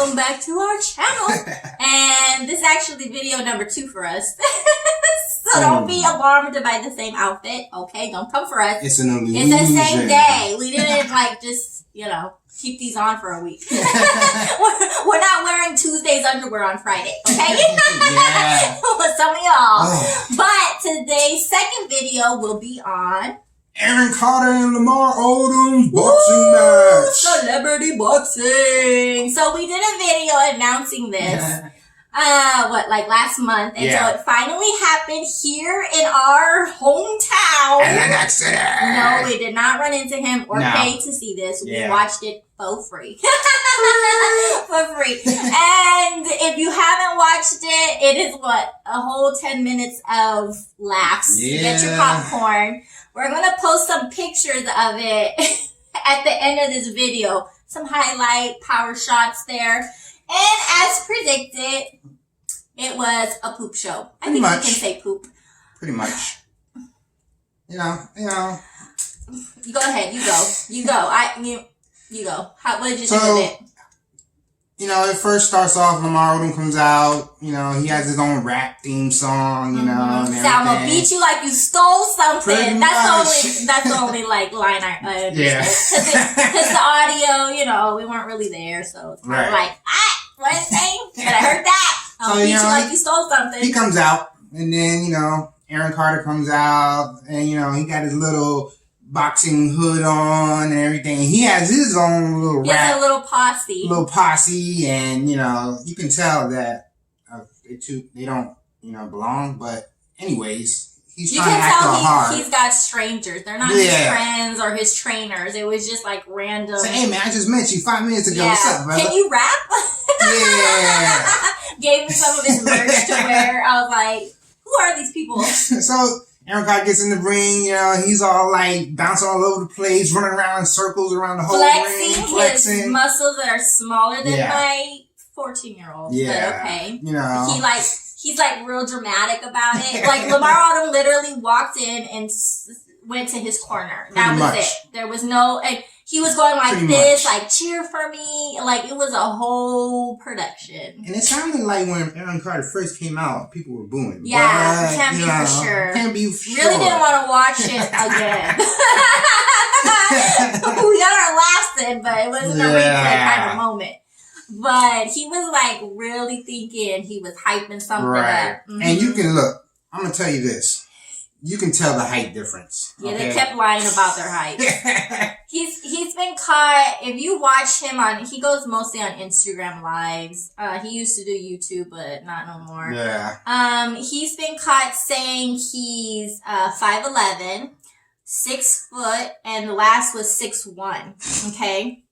welcome back to our channel. And this is actually video number 2 for us. So don't be alarmed by the same outfit, okay? Don't come for us. It's an illusion. It's the same day. We didn't just, keep these on for a week. We're not wearing Tuesday's underwear on Friday, okay? Yeah. Some of y'all. Oh. But today's second video will be on Aaron and Lamar Odom boxing match. Celebrity boxing. So we did a video announcing this. Last month. And so it finally happened here in our hometown. No, we did not run into him or pay to see this. We watched it for free. For free. And if you haven't watched it, it is a whole 10 minutes of laughs. Yeah. Get your popcorn. We're going to post some pictures of it at the end of this video. Some highlight power shots there. And as predicted, it was a poop show. I think we can say poop. Pretty much. You know. You go ahead. You go. You go. You go. What did you think of it? It first starts off, Lamar Odom comes out, he has his own rap theme song, and I'm gonna beat you like you stole something. That's the only line I understood. Yeah. Because the audio, we weren't really there, so it's kind of like, what is saying? But I heard that. I'll beat you like you stole something. He comes out, and then, Aaron Carter comes out, and, he got his little boxing hood on and everything. He has his own little rap. A little posse. And, you can tell that they don't, belong. But anyways, he's trying to act all hard. He's got strangers. They're not his friends or his trainers. It was just like random. So, hey man, I just met you 5 minutes ago. What's up, brother? Can you rap? Yeah. Gave me some of his merch to wear. I was like, who are these people? So Aaron Carter gets in the ring, he's all like bouncing all over the place, running around in circles around the whole ring, flexing his muscles that are smaller than my 14-year-old. Yeah, but okay, he's like real dramatic about it. Like Lamar Odom literally walked in and went to his corner. That was it. There was no. He was going like this, like cheer for me. Like it was a whole production. And it sounded like when Aaron Carter first came out, people were booing. Yeah, can't be for sure. Can't be for sure. Really didn't want to watch it again. We got our laughs in, but it wasn't a replay kind of moment. But he was like really thinking he was hyping something up. Mm-hmm. And you can look. I'm gonna tell you this. You can tell the height difference. Yeah, they kept lying about their height. He's been caught. If you watch him he goes mostly on Instagram lives. He used to do YouTube, but not no more. Yeah. He's been caught saying he's 5'11", 6 foot, and the last was 6'1". Okay.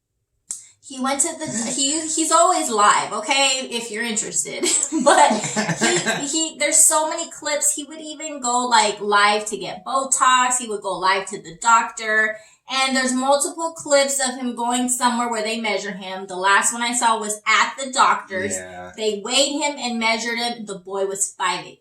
He went to he's always live, okay, if you're interested. But there's so many clips. He would even go like live to get Botox. He would go live to the doctor. And there's multiple clips of him going somewhere where they measure him. The last one I saw was at the doctor's. Yeah. They weighed him and measured him. The boy was 5'8".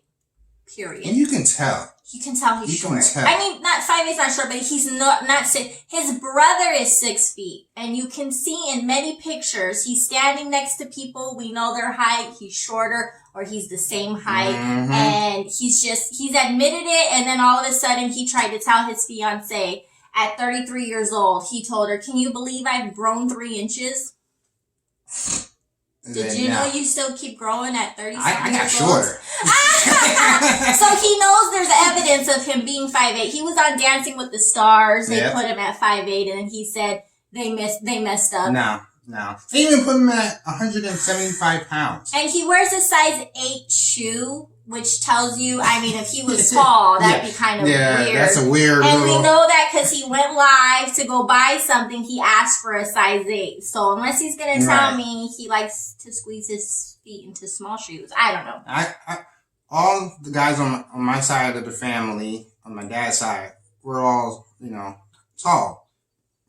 Period. And you can tell. You can tell he's short. I mean, not 5'8", not short, but he's not 6. His brother is 6 feet. And you can see in many pictures, he's standing next to people. We know their height. He's shorter or he's the same height. Mm-hmm. And he's admitted it. And then all of a sudden he tried to tell his fiance at 33 years old, he told her, "Can you believe I've grown 3 inches?" Did you know you still keep growing at 37 I got shorter. So he knows there's evidence of him being 5'8". He was on Dancing with the Stars. They put him at 5'8", and then he said they messed up. No. They even put him at 175 pounds. And he wears a size 8 shoe, which tells you, I mean, if he was tall, that'd be kind of weird. Yeah, that's a weird And we know that because he went live to go buy something, he asked for a size 8. So unless he's going to tell me he likes to squeeze his feet into small shoes, I don't know. All the guys on my side of the family, on my dad's side, we're all, tall.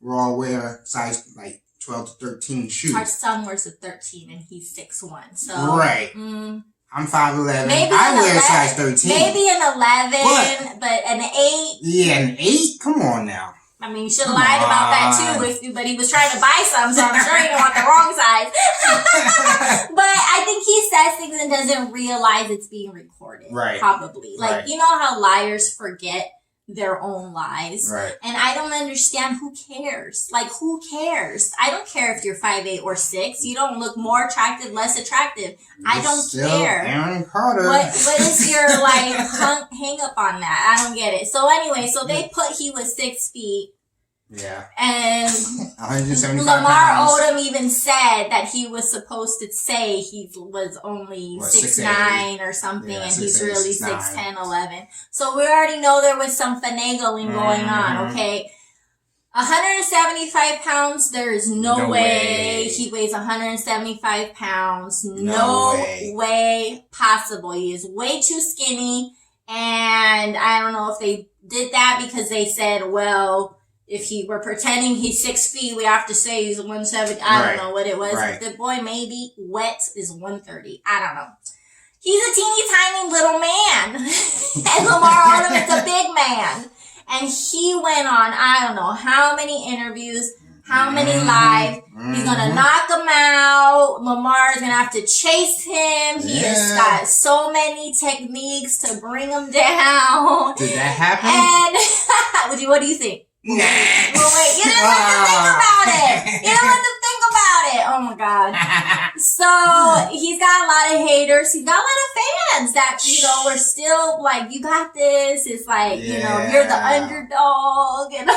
We're all wear size, 12 to 13 shoes. Our son wears a 13 and he's 6'1". So right. I'm 5'11". I wear a size 13. Maybe an 11, but an 8. Yeah, an 8? Come on now. I mean, you should have lied about that too, but he was trying to buy some, so I'm sure he didn't want the wrong size. But I think he says things and doesn't realize it's being recorded. Right. Probably. Like, Right. you know how liars forget their own lies. Right. And I don't understand who cares. Like, who cares? I don't care if you're 5'8" or 6. You don't look more attractive, less attractive. I don't Still care. Aaron Carter. What is your like hang up on that? I don't get it. So anyway, so they put he was 6 feet. Yeah. And 175 Lamar pounds. Odom even said that he was supposed to say he was only 6'9" or something, Yeah, and 6'8", he's really 6'9". 6'10", 11. So we already know there was some finagling going on, okay? 175 pounds, there is no way he weighs 175 pounds. No way possible. He is way too skinny, and I don't know if they did that because they said, well, if he were pretending he's 6 feet, we have to say he's 170. I don't know what it was. Right. The boy maybe wet is 130. I don't know. He's a teeny tiny little man. And Lamar Odom is a big man. And he went on, I don't know how many interviews, how many live. He's going to knock him out. Lamar is going to have to chase him. He has got so many techniques to bring him down. Did that happen? And what do you think? Nah. Well, wait, you didn't let them think about it. You didn't let them think about it. Oh my God. So he's got a lot of haters. He's got a lot of fans that, you know, were still like, you got this. It's like, you know, you're the underdog. And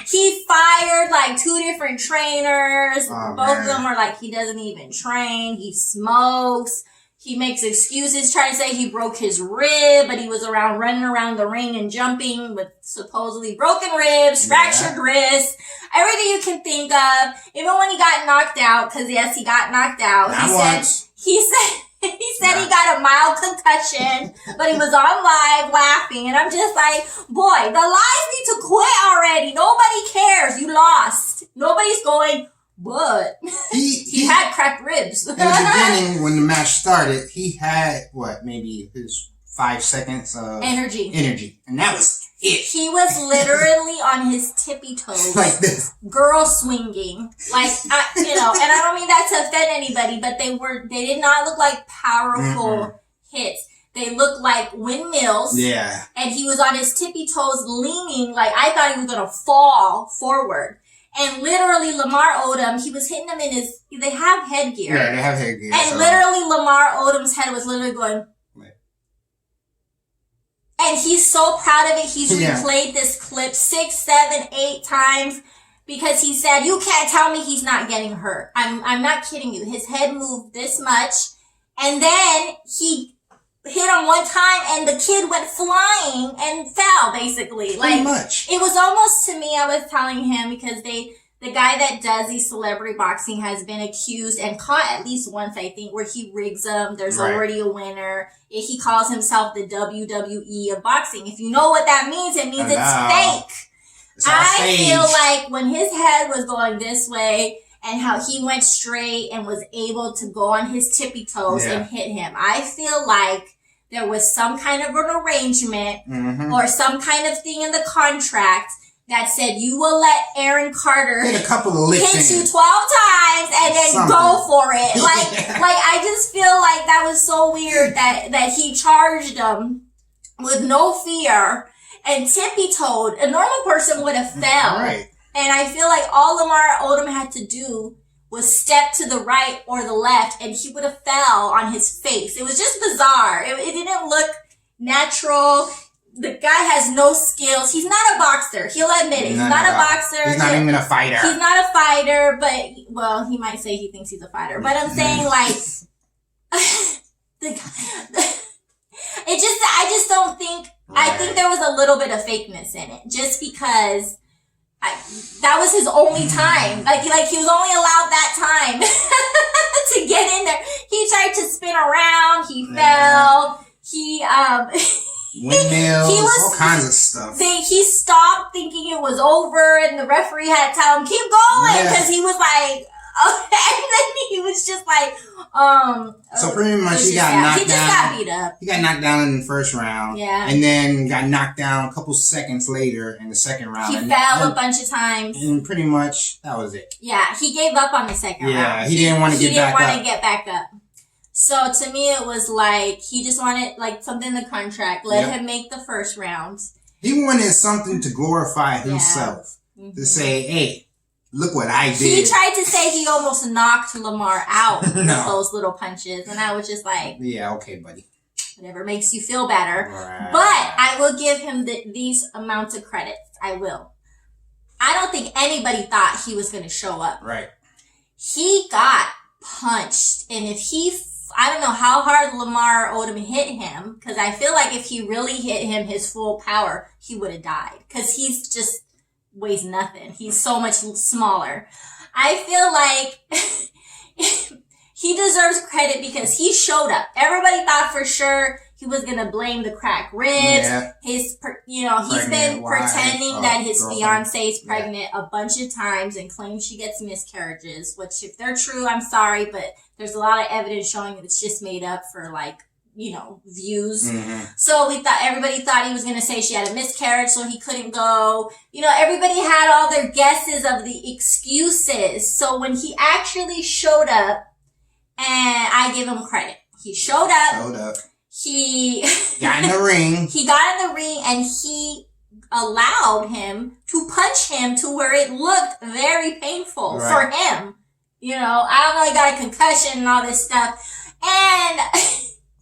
he fired like 2 different trainers. Both of them are like, he doesn't even train. He smokes. He makes excuses trying to say he broke his rib, but he was running around the ring and jumping with supposedly broken ribs, fractured wrists, everything you can think of. Even when he got knocked out, because yes, he got knocked out. He said he got a mild concussion, but he was on live laughing, and I'm just like, boy, the lies need to quit already. Nobody cares. You lost. Nobody's going, but he had cracked ribs. In the beginning, when the match started, he had maybe his 5 seconds of energy, and that was it. He was literally on his tippy toes, like this, girl swinging, like you know. And I don't mean that to offend anybody, but they did not look like powerful hits. They looked like windmills. Yeah. And he was on his tippy toes, leaning like I thought he was gonna fall forward. And literally, Lamar Odom, he was hitting them in they have headgear. Yeah, they have headgear. And literally, Lamar Odom's head was literally going. And he's so proud of it. He's replayed this clip 6, 7, 8 times because he said, you can't tell me he's not getting hurt. I'm not kidding you. His head moved this much. And then he hit him one time and the kid went flying and fell, basically. Pretty much. It was almost, to me, I was telling him, because the guy that does these celebrity boxing has been accused and caught at least once, I think, where he rigs them. There's already a winner. He calls himself the WWE of boxing. If you know what that means, it means it's fake. I feel like when his head was going this way and how he went straight and was able to go on his tippy toes and hit him, I feel like there was some kind of an arrangement or some kind of thing in the contract that said you will let Aaron Carter hit a couple of licks hit you 12 times and then go for it. Like I just feel like that was so weird that he charged him with no fear and tippy-toed. A normal person would have fell. Right. And I feel like all Lamar Odom had to do was step to the right or the left and he would have fell on his face. It was just bizarre. It didn't look natural. The guy has no skills. He's not a boxer. He'll admit it. He's not a boxer. He's not even a fighter. He's not a fighter, but, well, he might say he thinks he's a fighter. But I'm saying, like, I just don't think, I think there was a little bit of fakeness in it. Just because that was his only time. Like he was only allowed that time to get in there. He tried to spin around. He fell. Windmills, all kinds of stuff. He stopped thinking it was over, and the referee had to tell him, keep going, because he was like, And then he was just like, So pretty much he got knocked down. He just got beat up. He got knocked down in the first round. Yeah. And then got knocked down a couple seconds later in the second round. He fell a bunch of times. And pretty much that was it. Yeah, he gave up on the second round. Yeah, he didn't want to get back up. He didn't want to get back up. So to me, it was like he just wanted like something in the contract. Let him make the first round. He wanted something to glorify himself. Mm-hmm. To say, hey, look what I did. He tried to say he almost knocked Lamar out with those little punches. And I was just like... Yeah, okay, buddy. Whatever makes you feel better. Right. But I will give him these amounts of credit. I will. I don't think anybody thought he was going to show up. Right. He got punched. And if he... I don't know how hard Lamar Odom hit him. Because I feel like if he really hit him his full power, he would have died. Because he's just... weighs nothing. He's so much smaller. I feel like he deserves credit because he showed up. Everybody thought for sure he was gonna blame the cracked ribs. Yeah. He's been pretending that his fiance is pregnant a bunch of times and claims she gets miscarriages. Which, if they're true, I'm sorry, but there's a lot of evidence showing that it's just made up for views. Mm-hmm. So everybody thought he was going to say she had a miscarriage, so he couldn't go. Everybody had all their guesses of the excuses. So when he actually showed up, and I give him credit. He showed up. He got in the ring. He got in the ring and he allowed him to punch him to where it looked very painful for him. I don't know, he got a concussion and all this stuff. And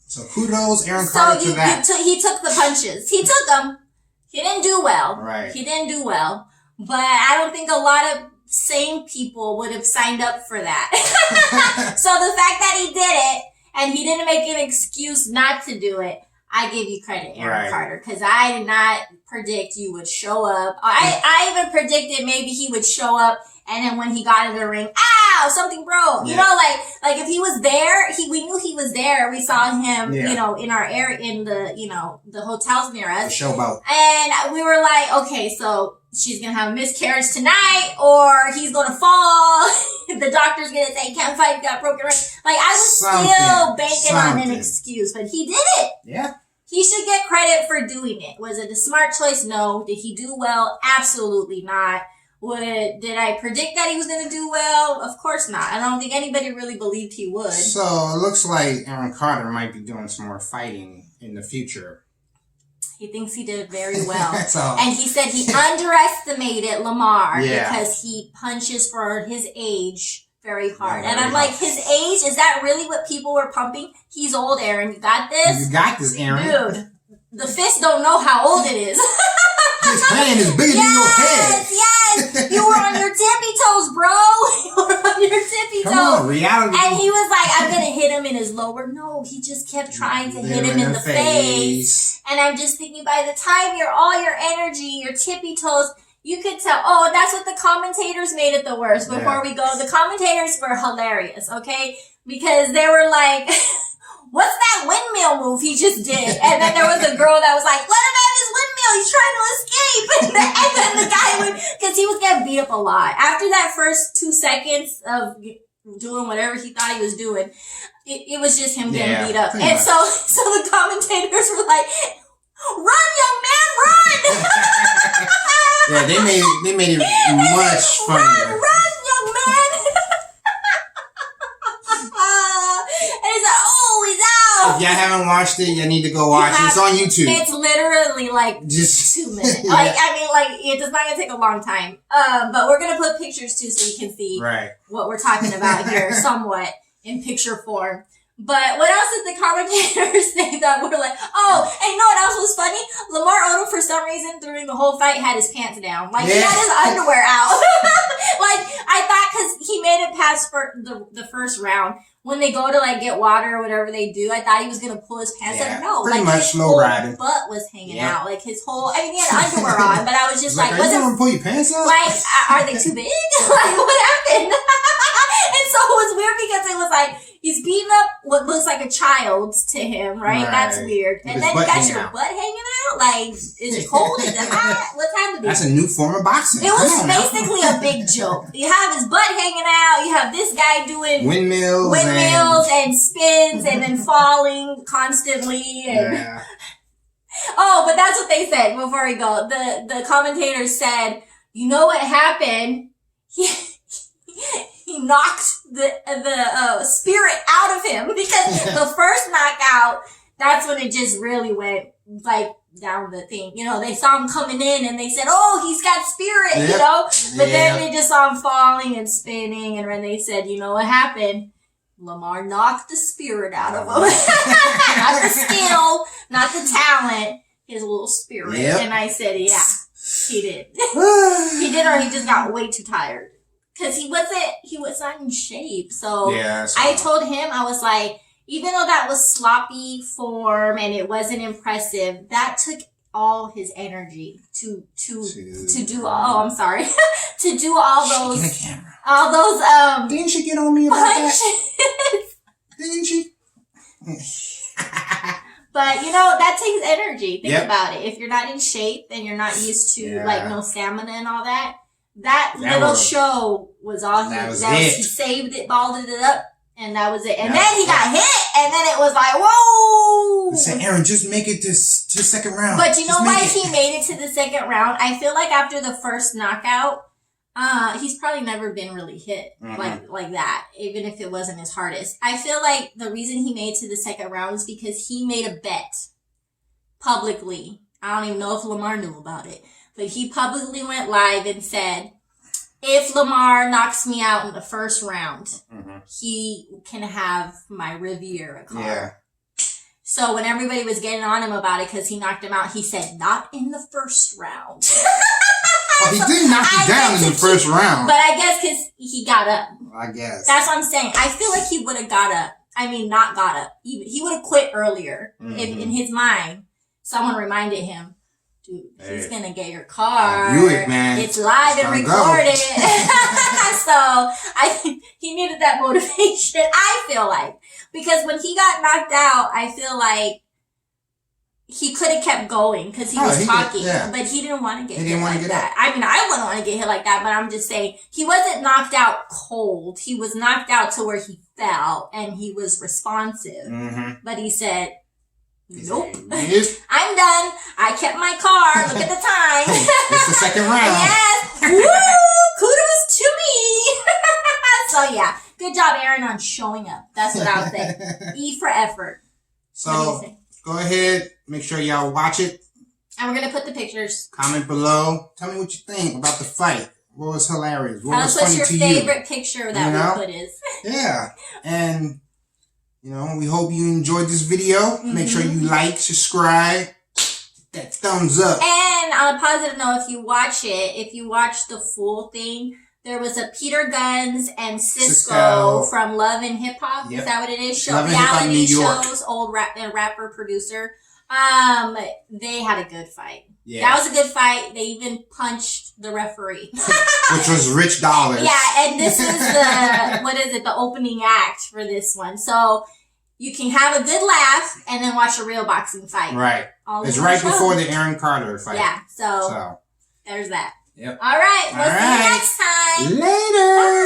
so kudos, Aaron Carter, to that. He took the punches. He took them. He didn't do well. Right. He didn't do well. But I don't think a lot of sane people would have signed up for that. So the fact that he did it, and he didn't make an excuse not to do it, I give you credit, Aaron Carter, because I did not predict you would show up. I even predicted maybe he would show up, and then when he got in the ring, something broke. Yeah. Like if he was there, we knew he was there. We saw him, in our area, in the, the hotels near us. The showboat. And we were like, okay, so she's going to have a miscarriage tonight, or he's going to fall. The doctor's going to say he can't fight, he got broken ribs. Like, I was still banking on an excuse, but he did it. Yeah. He should get credit for doing it. Was it a smart choice? No. Did he do well? Absolutely not. Did I predict that he was going to do well? Of course not. I don't think anybody really believed he would. So it looks like Aaron Carter might be doing some more fighting in the future. He thinks he did very well. And he said he underestimated Lamar because he punches for his age very hard. And I'm like, his age? Is that really what people were pumping? He's old, Aaron. You got this? You got this, Aaron. Dude, the fist don't know how old it is. His hand is bigger than your head. Yes. You were on your tippy toes, bro. You were on your tippy toes. Come on, reality. And he was like, I'm going to hit him in his lower. No, he just kept trying to hit him in the face. And I'm just thinking, by the time all your energy, your tippy toes, you could tell, that's what the commentators made it the worst. Before we go, the commentators were hilarious, okay? Because they were like, what's that windmill move he just did? And then there was a girl that was like, let him have his windmill. He's trying to escape. And then the guy because he was getting beat up a lot. After that first 2 seconds of doing whatever he thought he was doing, it was just him getting beat up. And so the commentators were like, run, young man, run! Yeah, they made it much funnier. Run, young man! And he's like, he's out! If y'all haven't watched it, you need to go watch it. It's on YouTube. It's literally like just 2 minutes. It's not gonna take a long time. But we're gonna put pictures too, so you can see what we're talking about here, somewhat in picture form. But what else did the commentators say that were like, and you know what else was funny? Lamar Odom, for some reason, during the whole fight, had his pants down. Like, he had his underwear out. Like, I thought, because he made it past the first round, when they go to, get water or whatever they do, I thought he was going to pull his pants up. No, his whole butt was hanging out. Like, his whole, he had underwear on, but I was just like, are you going to pull your pants up? Like, are they too big? Like, what happened? And so it was weird because it was was like, he's beating up what looks like a child to him, right? That's weird. And then you got your butt hanging out? Like, is it cold? Is it hot? What's happening? That's a new form of boxing. It was basically a big joke. You have his butt hanging out. You have this guy doing windmills and spins and then falling constantly. And oh, but that's what they said before we go. The commentators said, you know what happened? He knocked the spirit out of him because the first knockout, that's when it just really went like down the thing. You know, they saw him coming in and they said, oh, he's got spirit, you know? But then they just saw him falling and spinning, and when they said, you know what happened? Lamar knocked the spirit out of him. Not the skill, not the talent, his little spirit. And I said, yeah, he did. He did, or he just got way too tired. Because he was not in shape. So I told him, I was like, even though that was sloppy form and it wasn't impressive, that took all his energy to do all, I'm sorry, to do all those, didn't she get on me about that? Didn't she? But, you know, that takes energy. Think about it. If you're not in shape and you're not used to, like, no stamina and all that, that little show was all he saved it, balled it up, and that was it. And then he got hit, and then it was like, whoa! He said, Aaron, just make it to second round. But you know why he made it to the second round? I feel like after the first knockout, he's probably never been really hit like that, even if it wasn't his hardest. I feel like the reason he made it to the second round is because he made a bet publicly. I don't even know if Lamar knew about it, but he publicly went live and said, if Lamar knocks me out in the first round, he can have my Riviera car. Yeah. So when everybody was getting on him about it because he knocked him out, he said, not in the first round. Well, he did knock you down in the first round. But I guess because he got up. I guess. That's what I'm saying. I feel like he would have got up. I mean, not got up. He would have quit earlier. If in his mind, someone reminded him, dude, he's going to get your car. Buick, man. It's live and recorded. So I think he needed that motivation, I feel like. Because when he got knocked out, I feel like he could have kept going because he was talking, but he didn't want to get hit like that. I mean, I wouldn't want to get hit like that, but I'm just saying he wasn't knocked out cold. He was knocked out to where he fell and he was responsive. But he said, nope, I'm done. I kept my car. Look at the time. It's the second round. Yes. Woo! Kudos to me. So yeah, good job, Aaron, on showing up. That's what I'll say. E for effort. So go ahead, make sure y'all watch it. And we're gonna put the pictures. Comment below. Tell me what you think about the fight. What was hilarious? What was funny to you? Tell us what your favorite picture that we put is. Yeah, and you know, we hope you enjoyed this video. Make sure you like, subscribe, that thumbs up. And on a positive note, if you watch the full thing, there was a Peter Guns and Cisco from Love and Hip Hop. Is that what it is? Reality shows, old rapper, producer. They had a good fight. Yeah. That was a good fight. They even punched the referee. Which was Rich Dollars. Yeah, and this is the opening act for this one. So you can have a good laugh and then watch a real boxing fight. Right. It's right before the Aaron Carter fight. Yeah, so there's that. Yep. All right. We'll see you next time. Later. Bye.